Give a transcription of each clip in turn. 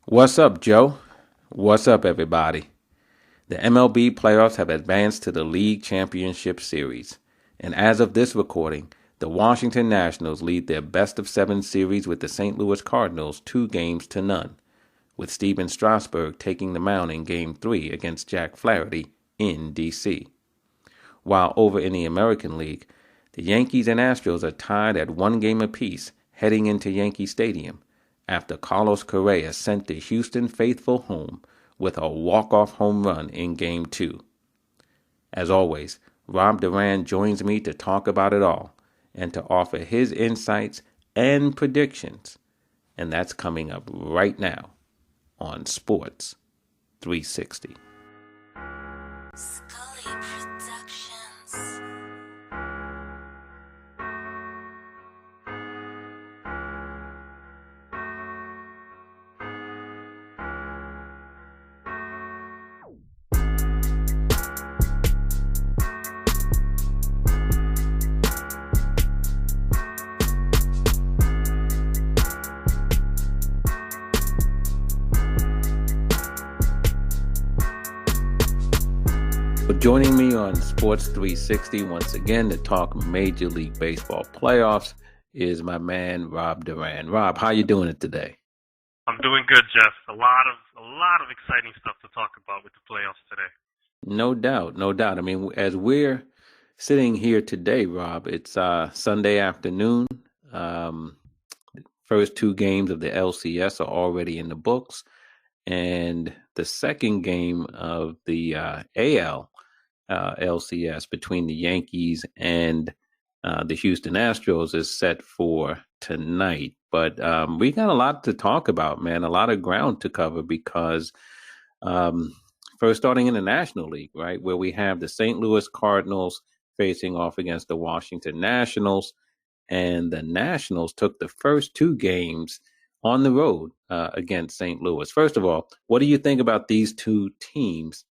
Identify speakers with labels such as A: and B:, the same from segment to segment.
A: What's up, Joe? What's up, everybody? The MLB playoffs have advanced to the League Championship Series, and as of this recording, the Washington Nationals lead their best-of-7 series with the St. Louis Cardinals 2-0, with Steven Strasburg taking the mound in Game 3 against Jack Flaherty in D.C. While over in the American League, the Yankees and Astros are tied at 1 game apiece heading into Yankee Stadium after Carlos Correa sent the Houston faithful home with a walk-off home run in Game 2. As always, Rob Duran joins me to talk about it all and to offer his insights and predictions. And that's coming up right now on Sports 360. Joining me on Sports 360 once again to talk Major League Baseball playoffs is my man Rob Duran. Rob, how you doing it today?
B: I'm doing good, Jeff. A lot of exciting stuff to talk about with the playoffs today.
A: No doubt, no doubt. I mean, as we're sitting here today, Rob, it's Sunday afternoon. First 2 games of the LCS are already in the books, and the second game of the AL LCS between the Yankees and the Houston Astros is set for tonight. But we got a lot to talk about, man, a lot of ground to cover because first starting in the National League, right, where we have the St. Louis Cardinals facing off against the Washington Nationals, and the Nationals took the first 2 games on the road against St. Louis. First of all, what do you think about these two teams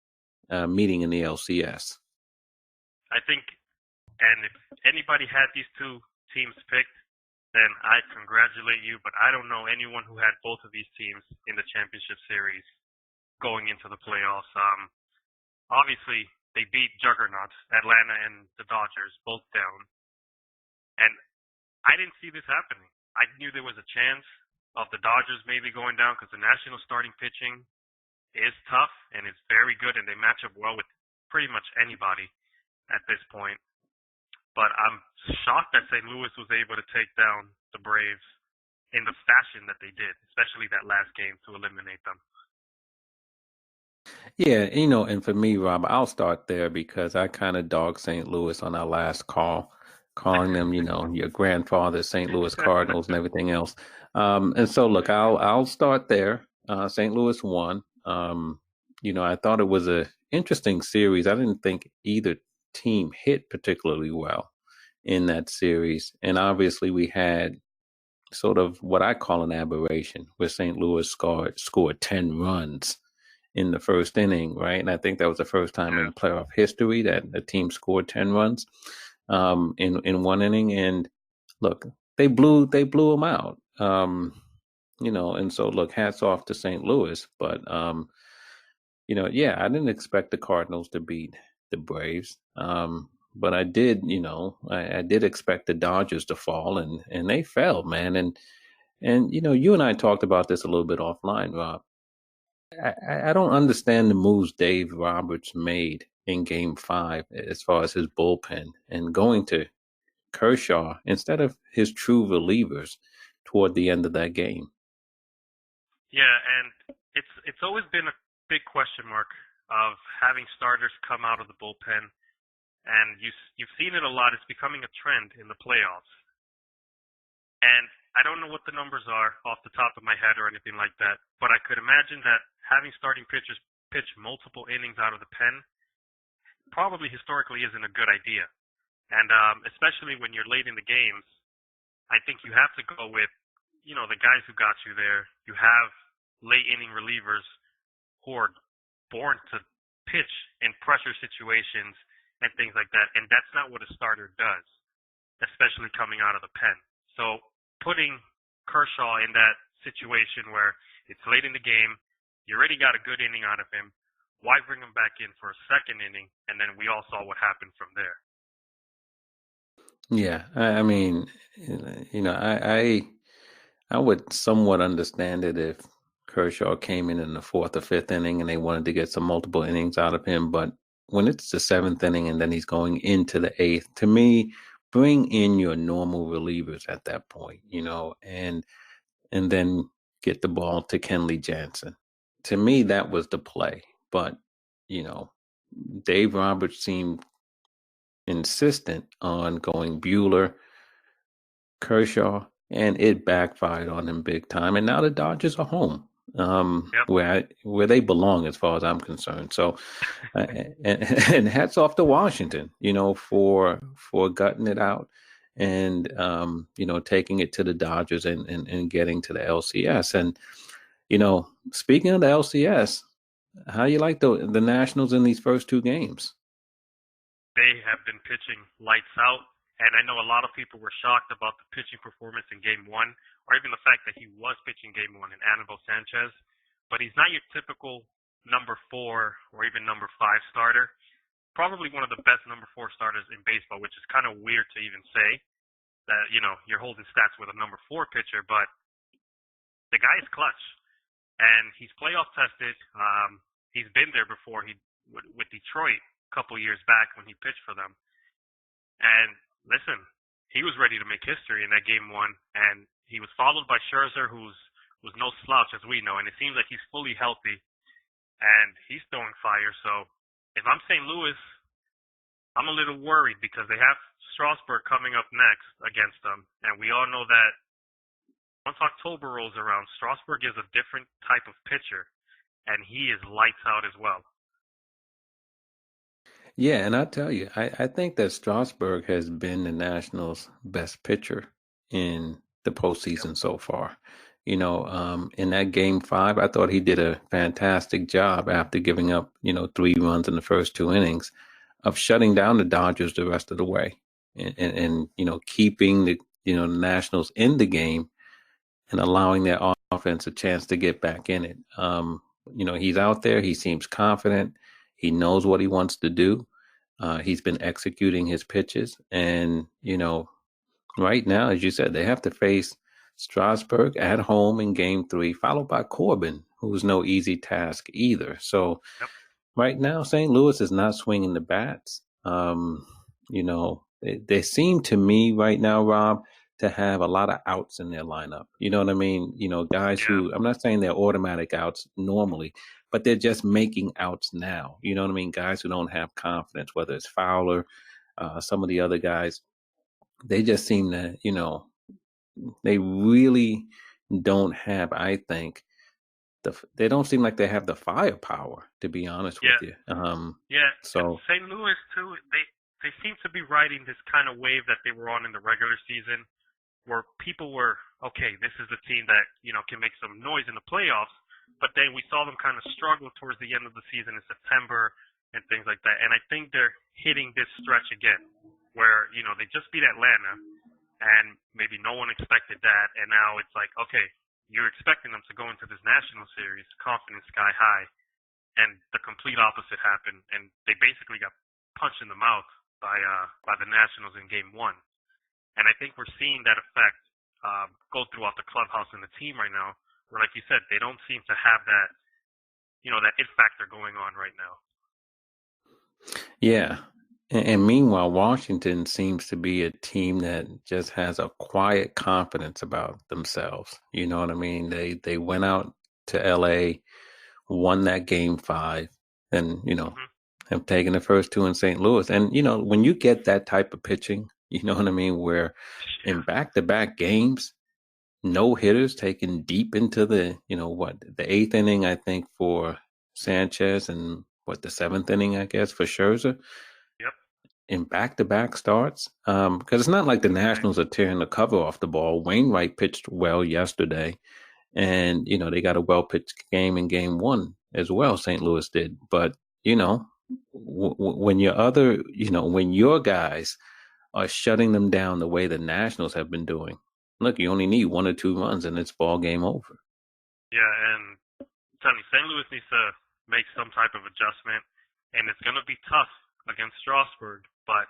A: meeting in the LCS?
B: I think, and if anybody had these two teams picked, then I congratulate you, but I don't know anyone who had both of these teams in the championship series going into the playoffs. Obviously, they beat juggernauts, Atlanta and the Dodgers, both down. And I didn't see this happening. I knew there was a chance of the Dodgers maybe going down because the National starting pitching is tough and it's very good, and they match up well with pretty much anybody at this point. But I'm shocked that St. Louis was able to take down the Braves in the fashion that they did, especially that last game to eliminate them.
A: Yeah, and for me, Rob, I'll start there because I kind of dogged St. Louis on our last call, calling them, your grandfather's St. Louis Cardinals and everything else. And so, look, I'll start there. St. Louis won. I thought it was a interesting series. I didn't think either team hit particularly well in that series, and obviously we had sort of what I call an aberration, where St. Louis scored 10 runs in the first inning, right? And I think that was the first time in playoff history that a team scored 10 runs in one inning. And look, they blew them out. And so look, hats off to St. Louis, but I didn't expect the Cardinals to beat the Braves. But I did, I did expect the Dodgers to fall, and they fell, man. And you and I talked about this a little bit offline, Rob. I don't understand the moves Dave Roberts made in Game 5 as far as his bullpen and going to Kershaw instead of his true relievers toward the end of that game.
B: Yeah, and it's always been a big question mark of having starters come out of the bullpen, and you've seen it a lot. It's becoming a trend in the playoffs, and I don't know what the numbers are off the top of my head or anything like that, but I could imagine that having starting pitchers pitch multiple innings out of the pen probably historically isn't a good idea. And especially when you're late in the games, I think you have to go with, the guys who got you there. You have late inning relievers who are born to pitch in pressure situations and things like that. And that's not what a starter does, especially coming out of the pen. So putting Kershaw in that situation where It's late in the game. You already got a good inning out of him. Why bring him back in for a second inning? And then we all saw what happened from there.
A: Yeah, I mean, I would somewhat understand it if Kershaw came in the fourth or fifth inning and they wanted to get some multiple innings out of him. But when it's the seventh inning and then he's going into the eighth, to me, bring in your normal relievers at that point, and then get the ball to Kenley Jansen. To me, that was the play. But, you know, Dave Roberts seemed insistent on going Buehler, Kershaw, and it backfired on him big time. And now the Dodgers are home, where they belong as far as I'm concerned. So, and hats off to Washington, for gutting it out and taking it to the Dodgers and getting to the LCS. And speaking of the LCS, how you like the Nationals in these first two games?
B: They have been pitching lights out. And I know a lot of people were shocked about the pitching performance in Game 1, or even the fact that he was pitching Game 1 in Anibal Sanchez. But he's not your typical number 4 or even number 5 starter. Probably one of the best number 4 starters in baseball, which is kind of weird to even say that, you're holding stats with a number 4 pitcher. But the guy is clutch. And he's playoff tested. He's been there before with Detroit a couple years back when he pitched for them. And listen, he was ready to make history in that Game 1, and he was followed by Scherzer, who's no slouch, as we know, and it seems like he's fully healthy, and he's throwing fire. So if I'm St. Louis, I'm a little worried because they have Strasburg coming up next against them, and we all know that once October rolls around, Strasburg is a different type of pitcher, and he is lights out as well.
A: Yeah, and I tell you, I think that Strasburg has been the Nationals' best pitcher in the postseason so far. In that Game 5, I thought he did a fantastic job after giving up, 3 runs in the first 2 innings of shutting down the Dodgers the rest of the way and keeping the Nationals in the game and allowing their offense a chance to get back in it. He's out there. He seems confident. He knows what he wants to do. He's been executing his pitches. And, right now, as you said, they have to face Strasburg at home in Game 3, followed by Corbin, who's no easy task either. So right now, St. Louis is not swinging the bats. They seem to me right now, Rob, to have a lot of outs in their lineup. You know what I mean? Guys who, I'm not saying they're automatic outs normally, but they're just making outs now. You know what I mean? Guys who don't have confidence, whether it's Fowler, some of the other guys, they just seem to, they really don't have, I think, they don't seem like they have the firepower, to be honest with you.
B: So St. Louis, too, they seem to be riding this kind of wave that they were on in the regular season, where people were, okay, this is the team that, can make some noise in the playoffs. But then we saw them kind of struggle towards the end of the season in September and things like that. And I think they're hitting this stretch again where, they just beat Atlanta and maybe no one expected that. And now it's like, okay, you're expecting them to go into this national series, confidence sky high. And the complete opposite happened. And they basically got punched in the mouth by the Nationals in Game 1. And I think we're seeing that effect go throughout the clubhouse and the team right now. Where, like you said, they don't seem to have that, that it factor going on right now.
A: Yeah. And meanwhile, Washington seems to be a team that just has a quiet confidence about themselves. You know what I mean? They went out to LA, won that Game 5, and, have taken the first 2 in St. Louis. And, when you get that type of pitching, you know what I mean, where in back-to-back games, no hitters taken deep into the, the 8th inning, I think, for Sanchez, and the 7th inning, I guess, for Scherzer.
B: Yep.
A: In back-to-back starts. Because it's not like the Nationals are tearing the cover off the ball. Wainwright pitched well yesterday, and, they got a well-pitched game in Game 1 as well, St. Louis did. But, when when your guys are shutting them down the way the Nationals have been doing, look, you only need 1 or 2 runs and it's ball game over.
B: Yeah, and tell me, St. Louis needs to make some type of adjustment, and it's going to be tough against Strasburg. But,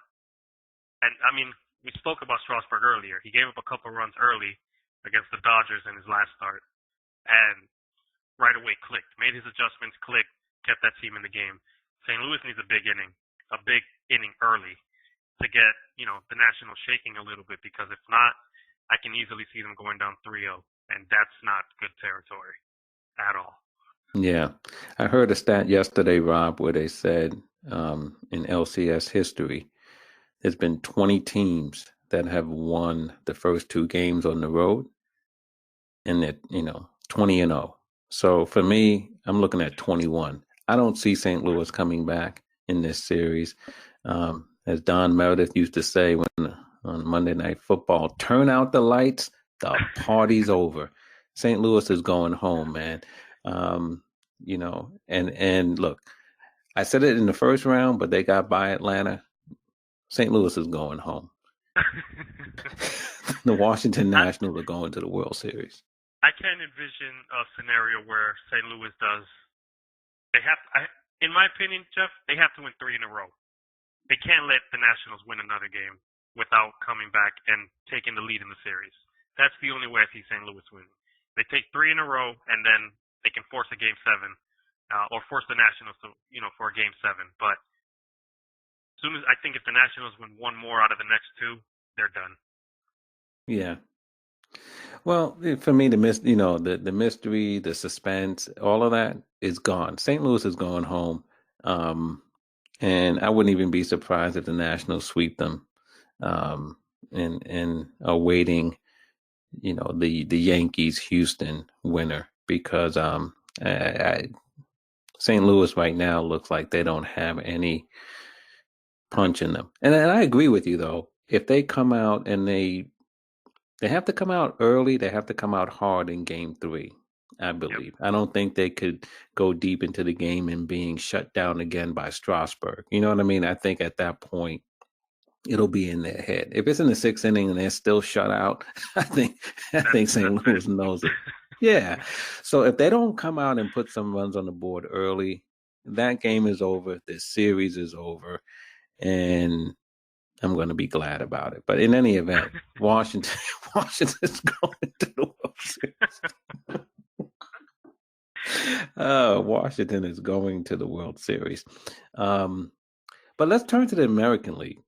B: and I mean, we spoke about Strasburg earlier. He gave up a couple runs early against the Dodgers in his last start, and right away clicked, made his adjustments, clicked, kept that team in the game. St. Louis needs a big inning early to get, the Nationals shaking a little bit, because if not, I can easily see them going down 3-0, and that's not good territory at all.
A: Yeah. I heard a stat yesterday, Rob, where they said in LCS history, there's been 20 teams that have won the first two games on the road, and that 20-0. So for me, I'm looking at 21. I don't see St. Louis coming back in this series. As Don Meredith used to say on Monday Night Football, turn out the lights, the party's over. St. Louis is going home, man. And look, I said it in the first round, but they got by Atlanta. St. Louis is going home. The Washington Nationals are going to the World Series.
B: I can't envision a scenario where St. Louis does. In my opinion, Jeff, they have to win 3 in a row. They can't let the Nationals win another game without coming back and taking the lead in the series. That's the only way I see St. Louis winning. They take 3 in a row, and then they can force a Game 7, or force the Nationals to, for a Game 7. But I think if the Nationals win one more out of the next 2, they're done.
A: Yeah. Well, for me, the mystery, the suspense, all of that is gone. St. Louis is going home, and I wouldn't even be surprised if the Nationals sweep them, and are waiting, the Yankees Houston winner, because St. Louis right now looks like they don't have any punch in them. And I agree with you, though. If they come out and they have to come out early, they have to come out hard in Game 3, I believe. Yep. I don't think they could go deep into the game and being shut down again by Strasburg. You know what I mean? I think at that point, it'll be in their head. If it's in the 6th inning and they're still shut out, I think St. Louis knows it. Yeah. So if they don't come out and put some runs on the board early, that game is over. This series is over. And I'm going to be glad about it. But in any event, Washington's going to the World Series. Washington is going to the World Series. But let's turn to the American League.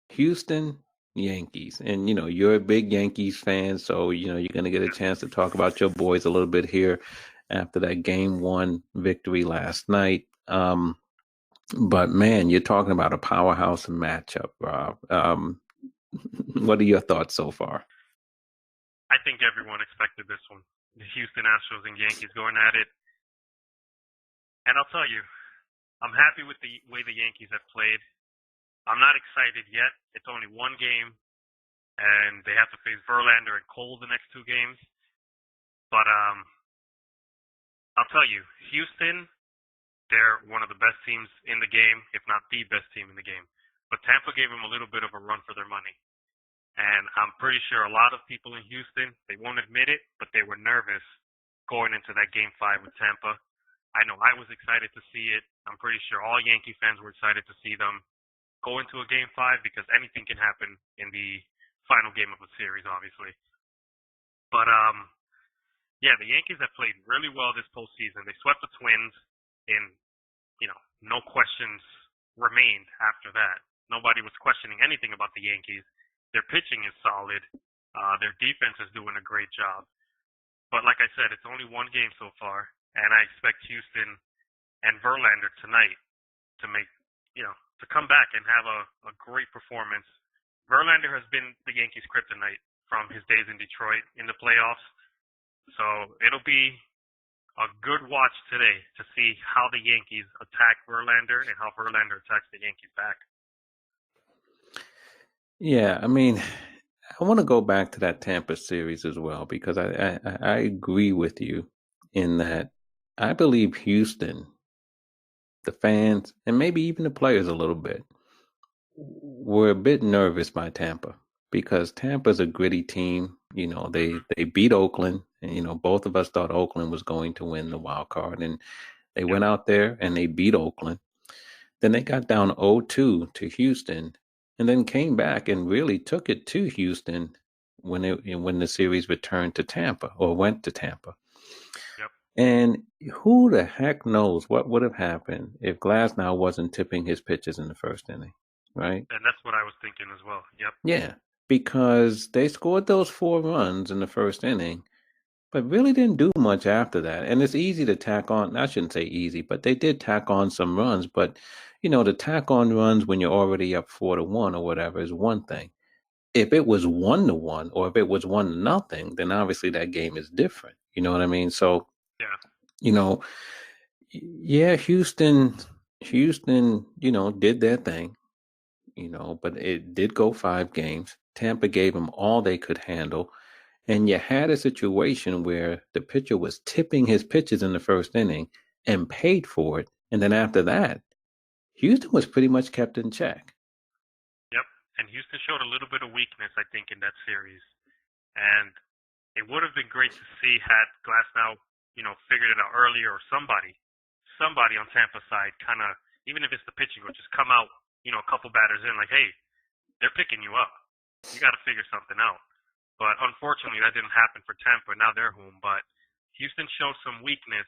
A: Houston Yankees. And, you're a big Yankees fan, so, you're going to get a chance to talk about your boys a little bit here after that Game 1 victory last night. But, man, you're talking about a powerhouse matchup, Rob. What are your thoughts so far?
B: I think everyone expected this one. The Houston Astros and Yankees going at it. And I'll tell you, I'm happy with the way the Yankees have played. I'm not excited yet. It's only one game, and they have to face Verlander and Cole the next 2 games. But I'll tell you, Houston, they're one of the best teams in the game, if not the best team in the game. But Tampa gave them a little bit of a run for their money. And I'm pretty sure a lot of people in Houston, they won't admit it, but they were nervous going into that Game 5 with Tampa. I know I was excited to see it. I'm pretty sure all Yankee fans were excited to see them go into a Game 5, because anything can happen in the final game of a series, obviously. But, yeah, the Yankees have played really well this postseason. They swept the Twins, and, no questions remained after that. Nobody was questioning anything about the Yankees. Their pitching is solid. Their defense is doing a great job. But like I said, it's only one game so far, and I expect Houston and Verlander tonight to make, to come back and have a great performance. Verlander has been the Yankees' kryptonite from his days in Detroit in the playoffs. So it'll be a good watch today to see how the Yankees attack Verlander and how Verlander attacks the Yankees back.
A: Yeah, I mean, I want to go back to that Tampa series as well, because I agree with you in that I believe Houston, the fans, and maybe even the players a little bit, were a bit nervous by Tampa, because Tampa's a gritty team. They beat Oakland, and both of us thought Oakland was going to win the wild card, and they
B: Yep.
A: went out there and they beat Oakland. Then they got down 0-2 to Houston, and then came back and really took it to Houston when the series returned to Tampa or went to Tampa.
B: Yep.
A: And who the heck knows what would have happened if Glasnow wasn't tipping his pitches in the first inning, right?
B: And that's what I was thinking as well. Yep.
A: Yeah, because they scored those 4 runs in the first inning, but really didn't do much after that. And it's easy to tack on. I shouldn't say easy, but they did tack on some runs. But to tack on runs when you're already up 4-1 or whatever is one thing. If it was 1-1 or if it was 1-0, then obviously that game is different. You know what I mean? So,
B: Yeah.
A: Yeah, Houston, did their thing, but it did go 5 games. Tampa gave them all they could handle. And you had a situation where the pitcher was tipping his pitches in the first inning and paid for it. And then after that, Houston was pretty much kept in check.
B: Yep. And Houston showed a little bit of weakness, I think, in that series. And it would have been great to see had Glasnow, figured it out earlier, or somebody on Tampa's side kind of, even if it's the pitching, would just come out, a couple batters in, like, hey, they're picking you up. You got to figure something out. But unfortunately, that didn't happen for Tampa. Now they're home. But Houston showed some weakness.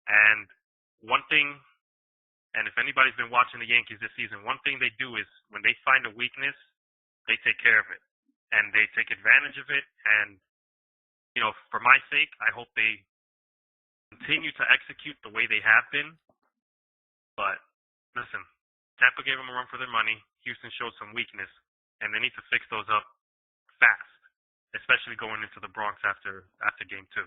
B: And one thing, and if anybody's been watching the Yankees this season, one thing they do is when they find a weakness, they take care of it. And they take advantage of it. And, for my sake, I hope they continue to execute the way they have been. But listen, Tampa gave them a run for their money. Houston showed some weakness. And they need to fix those up fast, especially going into the Bronx after game 2.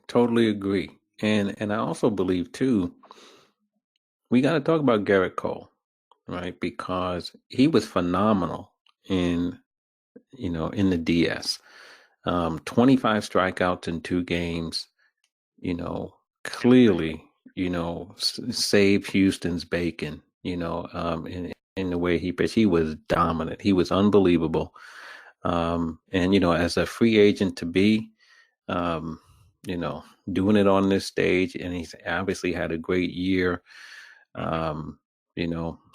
A: Totally agree. And I also believe too, we got to talk about Garrett Cole, right? Because he was phenomenal in the DS. 25 strikeouts in 2 games, clearly, saved Houston's bacon, in the way he pitched. He was dominant. He was unbelievable. And, as a free agent to be, doing it on this stage, and he's obviously had a great year.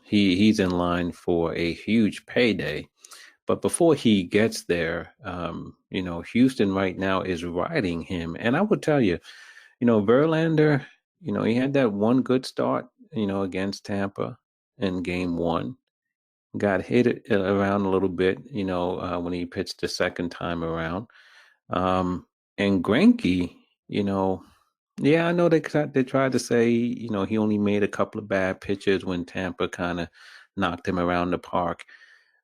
A: He's in line for a huge payday. But before he gets there, Houston right now is riding him. And I would tell you, Verlander, he had that one good start, against Tampa in game 1. Got hit around a little bit, when he pitched the second time around. And Greinke, yeah, I know they tried to say, he only made a couple of bad pitches when Tampa kind of knocked him around the park.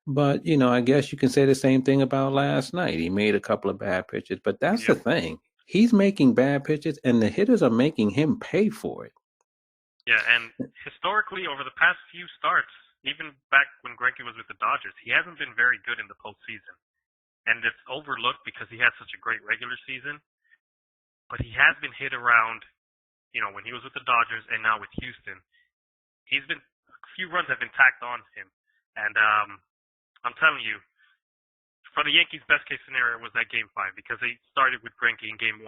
A: But, I guess you can say the same thing about last night. He made a couple of bad pitches, but that's the thing. He's making bad pitches, and the hitters are making him pay for it.
B: Yeah, and historically, over the past few starts, even back when Greinke was with the Dodgers, he hasn't been very good in the postseason. And it's overlooked because he had such a great regular season. But he has been hit around, when he was with the Dodgers and now with Houston. A few runs have been tacked on him. And I'm telling you, for the Yankees, best case scenario was that game 5 because they started with Greinke in game 1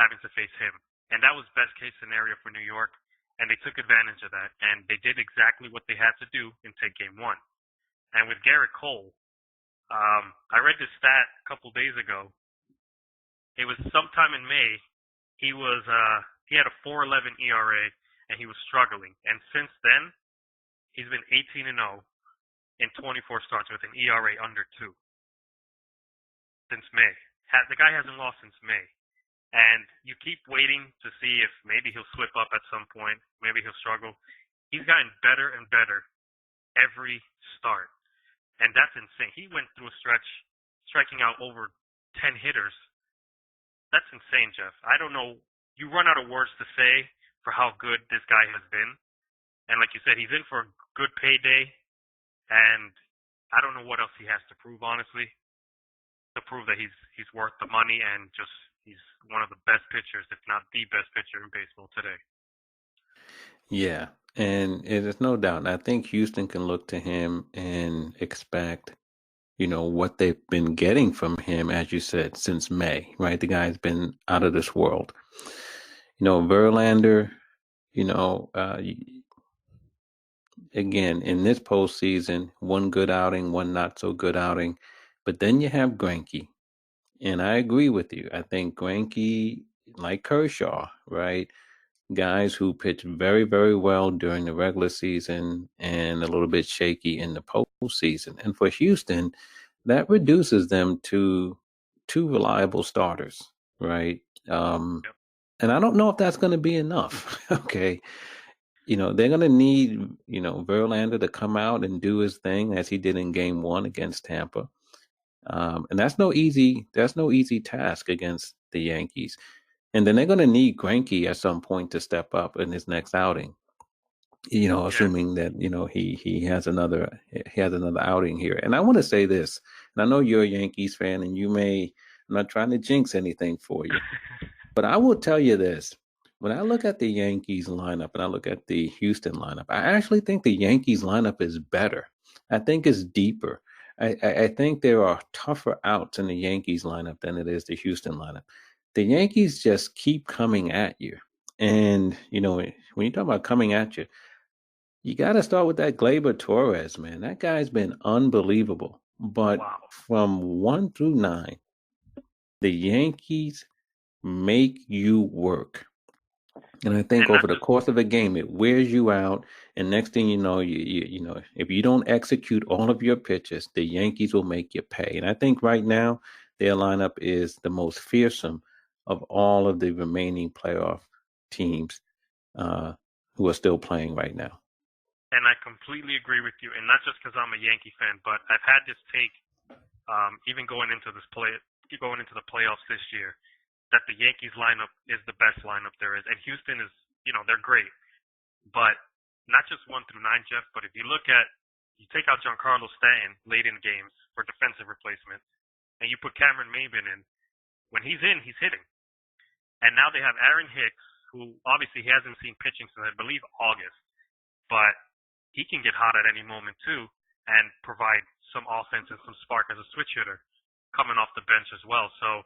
B: having to face him. And that was best case scenario for New York. And they took advantage of that. And they did exactly what they had to do in take game 1. And with Garrett Cole, I read this stat a couple days ago. It was sometime in May. He had a 4.11 ERA and he was struggling. And since then, he's been 18-0 in 24 starts with an ERA under 2 since May. The guy hasn't lost since May. And you keep waiting to see if maybe he'll slip up at some point. Maybe he'll struggle. He's gotten better and better every start. And that's insane. He went through a stretch striking out over 10 hitters. That's insane, Jeff. I don't know. You run out of words to say for how good this guy has been. And like you said, he's in for a good payday. And I don't know what else he has to prove, honestly, to prove that he's worth the money and just he's one of the best pitchers, if not the best pitcher in baseball today.
A: Yeah, and there's no doubt. And I think Houston can look to him and expect, what they've been getting from him, as you said, since May, right? The guy's been out of this world. Verlander, again, in this postseason, one good outing, one not so good outing. But then you have Greinke. And I agree with you. I think Greinke, like Kershaw, right? Guys who pitch very, very well during the regular season and a little bit shaky in the postseason. And for Houston, that reduces them to two reliable starters, right? And I don't know if that's going to be enough. Okay. They're going to need, Verlander to come out and do his thing as he did in game 1 against Tampa. And that's no easy task against the Yankees. And then they're going to need Greinke at some point to step up in his next outing. Assuming that he has another outing here. And I want to say this, and I know you're a Yankees fan, and I'm not trying to jinx anything for you, but I will tell you this: when I look at the Yankees lineup and I look at the Houston lineup, I actually think the Yankees lineup is better. I think it's deeper. I think there are tougher outs in the Yankees lineup than it is the Houston lineup. The Yankees just keep coming at you. And, when you talk about coming at you, you got to start with that Gleyber Torres, man. That guy's been unbelievable. But from 1 through 9, the Yankees make you work. And I think over the course of a game, it wears you out. And next thing you know, if you don't execute all of your pitches, the Yankees will make you pay. And I think right now, their lineup is the most fearsome of all of the remaining playoff teams who are still playing right now.
B: And I completely agree with you, and not just because I'm a Yankee fan, but I've had this take, even going into the playoffs this year, that the Yankees lineup is the best lineup there is, and Houston is, they're great, but not just 1 through 9, Jeff. But if you take out Giancarlo Stanton late in games for defensive replacement, and you put Cameron Maybin in, when he's in, he's hitting, and now they have Aaron Hicks, who obviously he hasn't seen pitching since I believe August, but he can get hot at any moment too and provide some offense and some spark as a switch hitter coming off the bench as well. So,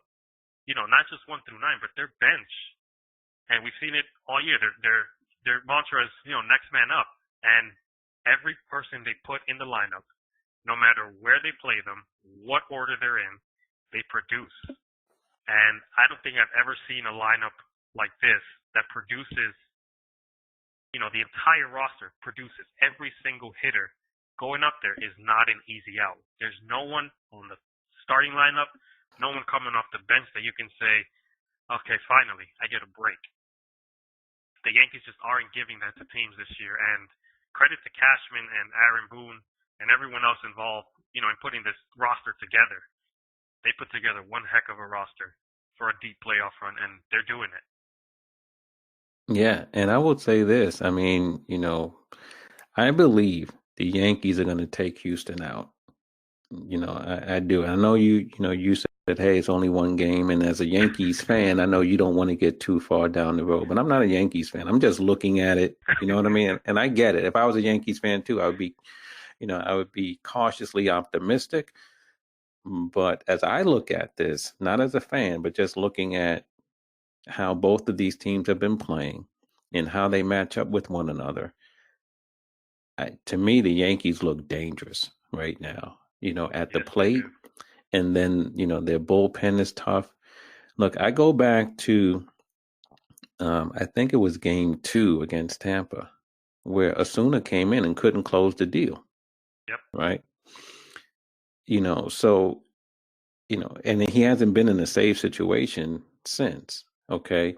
B: not just 1 through 9, but their bench, and we've seen it all year. Their mantra is, next man up, and every person they put in the lineup, no matter where they play them, what order they're in, they produce. And I don't think I've ever seen a lineup like this that produces. The entire roster produces. Every single hitter going up there is not an easy out. There's no one on the starting lineup, no one coming off the bench that you can say, okay, finally, I get a break. The Yankees just aren't giving that to teams this year. And credit to Cashman and Aaron Boone and everyone else involved, in putting this roster together. They put together one heck of a roster for a deep playoff run, and they're doing it.
A: Yeah, and I would say this. I mean, I believe the Yankees are going to take Houston out. I do. I know you said, hey, it's only one game. And as a Yankees fan, I know you don't want to get too far down the road. But I'm not a Yankees fan. I'm just looking at it. You know what I mean? And I get it. If I was a Yankees fan too, I would be cautiously optimistic. But as I look at this, not as a fan, but just looking at how both of these teams have been playing and how they match up with one another. To me, the Yankees look dangerous right now, at the plate. And then, their bullpen is tough. Look, I go back to, I think it was game 2 against Tampa, where Osuna came in and couldn't close the deal.
B: Yep.
A: Right. So, and he hasn't been in a safe situation since. Okay.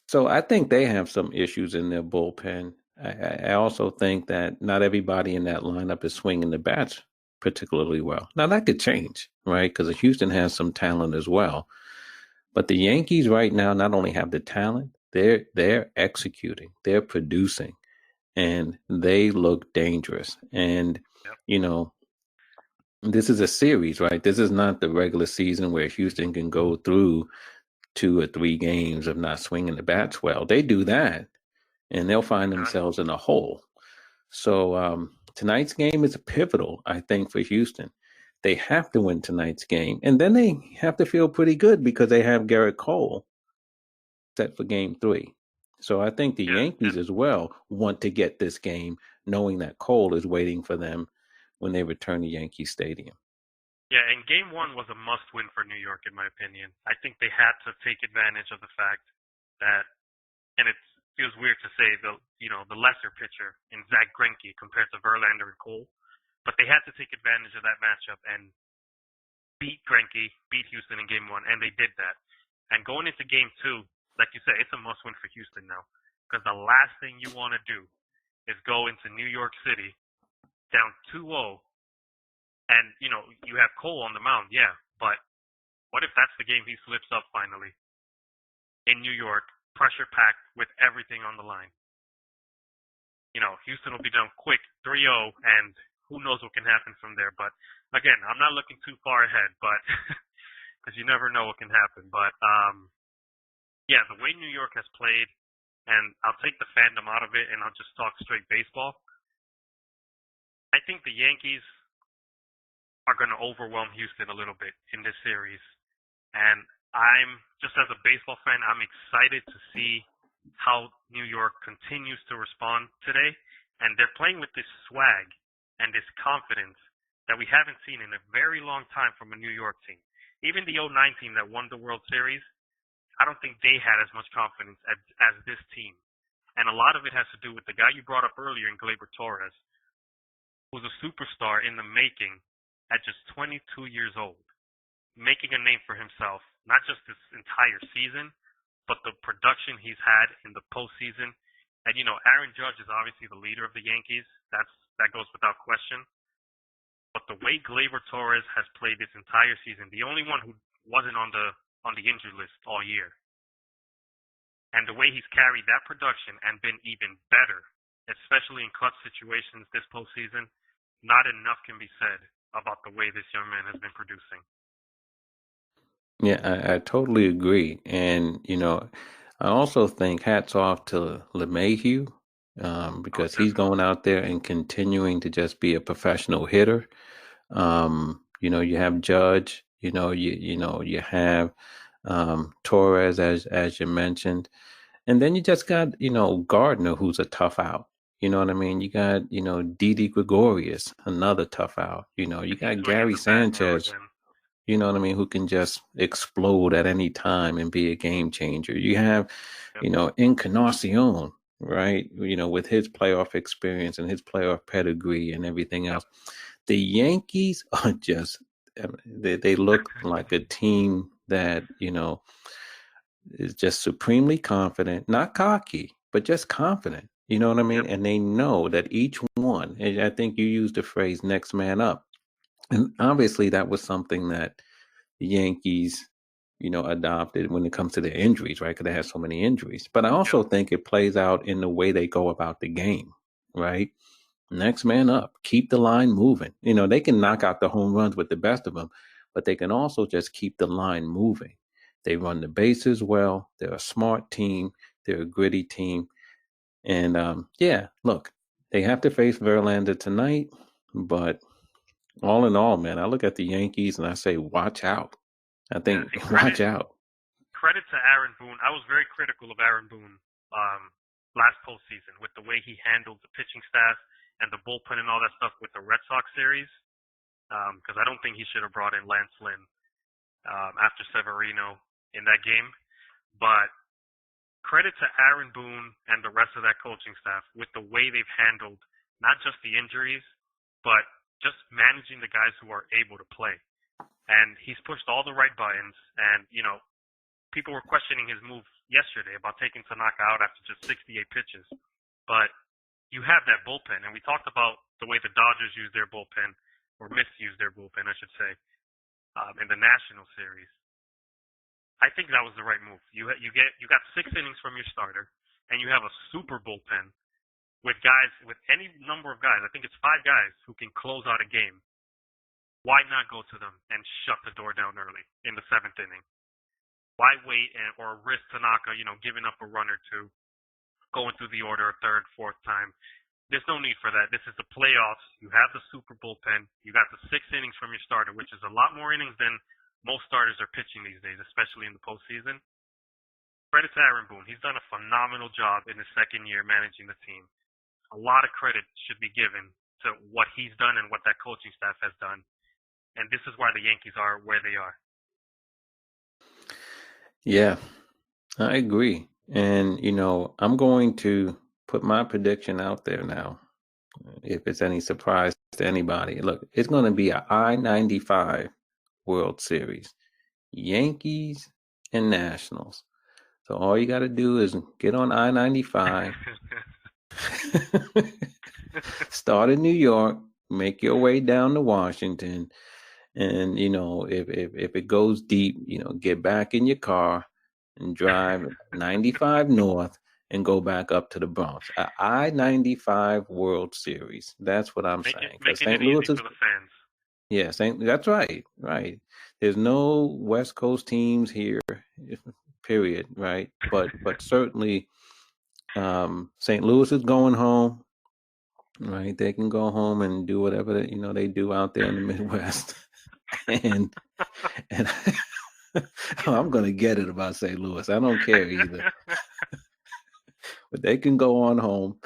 A: So I think they have some issues in their bullpen. I also think that not everybody in that lineup is swinging the bats particularly well. Now that could change, right? Because Houston has some talent as well. But the Yankees right now not only have the talent, they're executing, they're producing, and they look dangerous. And, this is a series, right? This is not the regular season where Houston can go through 2 or 3 games of not swinging the bats well. They do that, and they'll find themselves in a hole. So tonight's game is pivotal, I think, for Houston. They have to win tonight's game. And then they have to feel pretty good because they have Garrett Cole set for game 3. So I think the
B: Yeah,
A: Yankees as well want to get this game knowing that Cole is waiting for them when they return to Yankee Stadium.
B: yeah, and game 1 was a must-win for New York, in my opinion. I think they had to take advantage of the fact that, and it feels weird to say the lesser pitcher in Zach Greinke compared to Verlander and Cole, but they had to take advantage of that matchup and beat Greinke, beat Houston in game 1, and they did that. And going into game 2, like you said, it's a must-win for Houston now, because the last thing you want to do is go into New York City down 2-0, and you have Cole on the mound, yeah, but what if that's the game he slips up finally in New York, pressure packed with everything on the line? Houston will be down quick, 3-0, and who knows what can happen from there. But again, I'm not looking too far ahead, but because you never know what can happen. But yeah, the way New York has played, and I'll take the fandom out of it, and I'll just talk straight baseball. I think the Yankees are going to overwhelm Houston a little bit in this series, and I'm just as a baseball fan, I'm excited to see how New York continues to respond today, and they're playing with this swag and this confidence that we haven't seen in a very long time from a New York team. Even the 09 team that won the World Series, I don't think they had as much confidence as this team. And a lot of it has to do with the guy you brought up earlier in Gleyber Torres, who's a superstar in the making at just 22 years old, making a name for himself, not just this entire season, but the production he's had in the postseason. And, Aaron Judge is obviously the leader of the Yankees. That goes without question. But the way Gleyber Torres has played this entire season, the only one who wasn't on the injury list all year, and the way he's carried that production and been even better, especially in clutch situations this postseason, not enough can be said about the way this young man has been producing.
A: Yeah, I totally agree. And, I also think hats off to LeMahieu because he's going out there and continuing to just be a professional hitter. You have Judge, you have Torres as you mentioned. And then you just got, Gardner, who's a tough out. You know what I mean? You got, Didi Gregorius, another tough out. You got Gary Sanchez, you know what I mean, who can just explode at any time and be a game changer. You have, Encarnacion, right? With his playoff experience and his playoff pedigree and everything else. The Yankees are just, they look like a team that, is just supremely confident, not cocky, but just confident. You know what I mean? And they know that each one, and I think you used the phrase next man up. And obviously that was something that the Yankees, adopted when it comes to their injuries, right? Because they have so many injuries. But I also think it plays out in the way they go about the game, right? Next man up, keep the line moving. They can knock out the home runs with the best of them, but they can also just keep the line moving. They run the bases well. They're a smart team. They're a gritty team. And look, they have to face Verlander tonight. But all in all, man, I look at the Yankees and I say, watch out. I think, watch out.
B: Credit to Aaron Boone. I was very critical of Aaron Boone last postseason with the way he handled the pitching staff and the bullpen and all that stuff with the Red Sox series, because I don't think he should have brought in Lance Lynn after Severino in that game. But credit to Aaron Boone and the rest of that coaching staff with the way they've handled not just the injuries, but just managing the guys who are able to play. And he's pushed all the right buttons. And, people were questioning his move yesterday about taking Tanaka out after just 68 pitches. But you have that bullpen. And we talked about the way the Dodgers use their bullpen, or misuse their bullpen, I should say, in the National Series. I think that was the right move. You got 6 innings from your starter, and you have a super bullpen with guys, with any number of guys. I think it's 5 guys who can close out a game. Why not go to them and shut the door down early in the 7th inning? Why wait or risk Tanaka, giving up a run or two, going through the order a 3rd, 4th time? There's no need for that. This is the playoffs. You have the super bullpen. You got the 6 innings from your starter, which is a lot more innings than most starters are pitching these days, especially in the postseason. Credit to Aaron Boone. He's done a phenomenal job in his second year managing the team. A lot of credit should be given to what he's done and what that coaching staff has done. And this is why the Yankees are where they are.
A: Yeah, I agree. And, I'm going to put my prediction out there now. If it's any surprise to anybody, look, it's going to be a I-95 World Series, Yankees and Nationals. So all you got to do is get on I-95, start in New York, make your way down to Washington, and if it goes deep, get back in your car and drive 95 north and go back up to the Bronx. I-95 World Series. That's what I'm saying.
B: Making it easy for the fans.
A: Yeah, that's right. Right. There's no West Coast teams here, period. Right. But certainly, St. Louis is going home. Right. They can go home and do whatever they do out there in the Midwest. and I'm gonna get it about St. Louis. I don't care either. But they can go on home,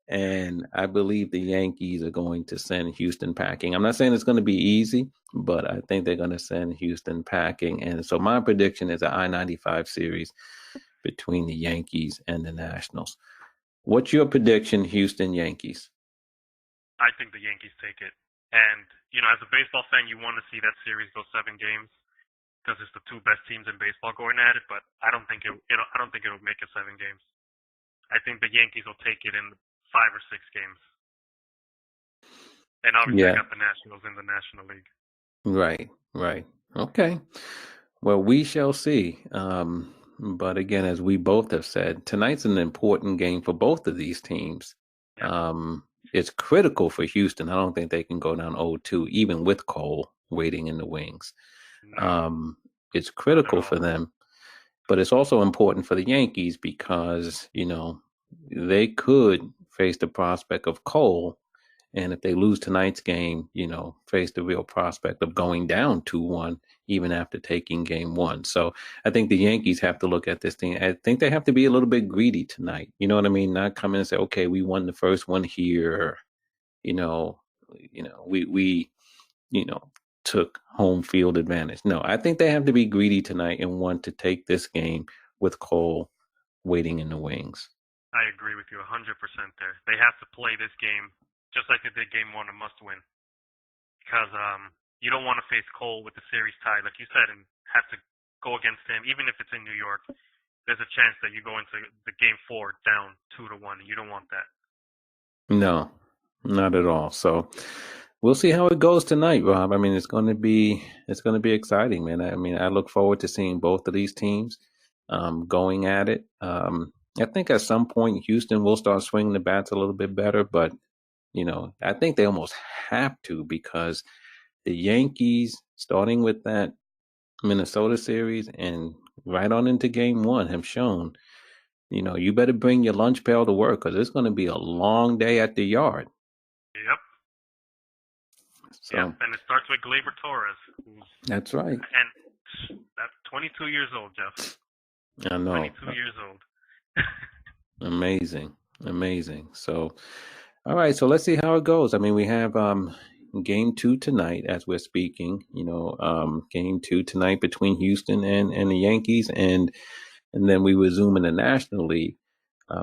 A: and I believe the Yankees are going to send Houston packing. I'm not saying it's going to be easy, but I think they're going to send Houston packing. And so my prediction is an I-95 series between the Yankees and the Nationals. What's your prediction, Houston Yankees?
B: I think the Yankees take it. And, as a baseball fan, you want to see that series go 7 games because it's the 2 best teams in baseball going at it. But I don't think it'll make it 7 games. I think the Yankees will take it in 5 or 6 games. And obviously, I got the Nationals in the National League.
A: Right. Okay. Well, we shall see. But again, as we both have said, tonight's an important game for both of these teams. Yeah. It's critical for Houston. I don't think they can go down 0-2, even with Cole waiting in the wings. No. It's critical for them. But it's also important for the Yankees because, they could face the prospect of Cole. And if they lose tonight's game, face the real prospect of going down 2-1, even after taking game 1. So I think the Yankees have to look at this thing. I think they have to be a little bit greedy tonight. You know what I mean? Not come in and say, okay, we won the first one here. We took home field advantage. No, I think they have to be greedy tonight and want to take this game with Cole waiting in the wings.
B: I agree with you 100% there. They have to play this game just like they did game 1, a must win. Because you don't want to face Cole with the series tied, like you said, and have to go against him, even if it's in New York. There's a chance that you go into the game 4 down 2-1, and you don't want that.
A: No, not at all. So we'll see how it goes tonight, Rob. I mean, it's going to be exciting, man. I mean, I look forward to seeing both of these teams going at it. I think at some point Houston will start swinging the bats a little bit better, but I think they almost have to because the Yankees, starting with that Minnesota series and right on into game 1, have shown, you better bring your lunch pail to work because it's going to be a long day at the yard.
B: Yep.
A: So,
B: yep. And it starts with Gleyber Torres.
A: That's right.
B: And that's 22 years old, Jeff.
A: I know.
B: 22 years old.
A: Amazing. So, all right. So let's see how it goes. I mean, we have game 2 tonight as we're speaking. Game 2 tonight between Houston and the Yankees, and then we resume in the National League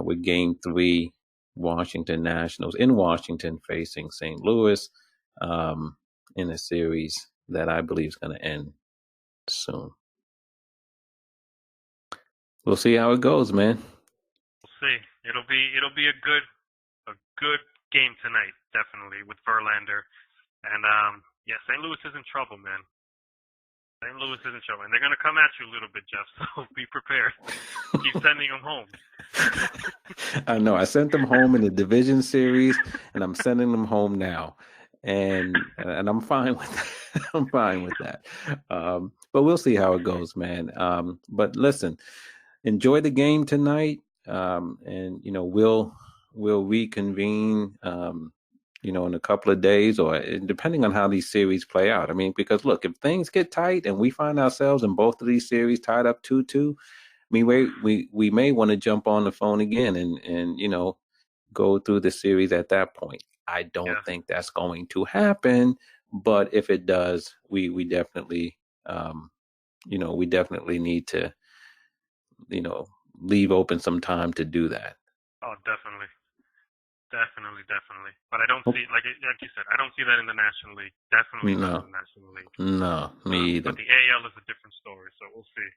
A: with game 3, Washington Nationals in Washington facing St. Louis in a series that I believe is going to end soon. We'll see how it goes, man.
B: We'll see. It'll be a good game tonight, definitely, with Verlander. And St. Louis is in trouble, man. St. Louis is in trouble, and they're gonna come at you a little bit, Jeff. So be prepared. Keep sending them home.
A: I know. I sent them home in the division series, and I'm sending them home now, and I'm fine with that. I'm fine with that. But we'll see how it goes, man. But listen, enjoy the game tonight, and we'll we'll reconvene, in a couple of days, or depending on how these series play out. I mean, because look, if things get tight and we find ourselves in both of these series tied up 2-2, I mean, we may want to jump on the phone again and go through the series at that point. I don't think that's going to happen, but if it does, we definitely we definitely need to leave open some time to do that.
B: Oh, definitely. But I don't see, like you said, I don't see that in the National League. Definitely not in the National League.
A: No, me either.
B: But the AL is a different story, so we'll see.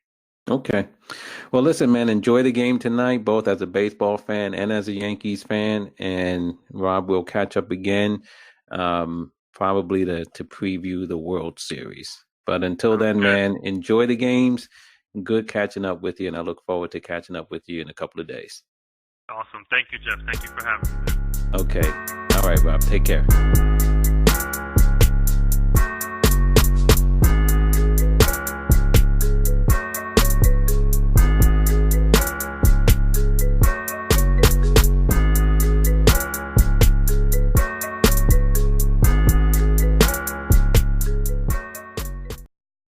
A: Okay. Well, listen, man, enjoy the game tonight, both as a baseball fan and as a Yankees fan. And Rob, we'll catch up again, probably to preview the World Series. But until then, man, enjoy the games. Good catching up with you, and I look forward to catching up with you in a couple of days.
B: Awesome. Thank you, Jeff. Thank you for having me.
A: Okay. All right, Rob. Take care.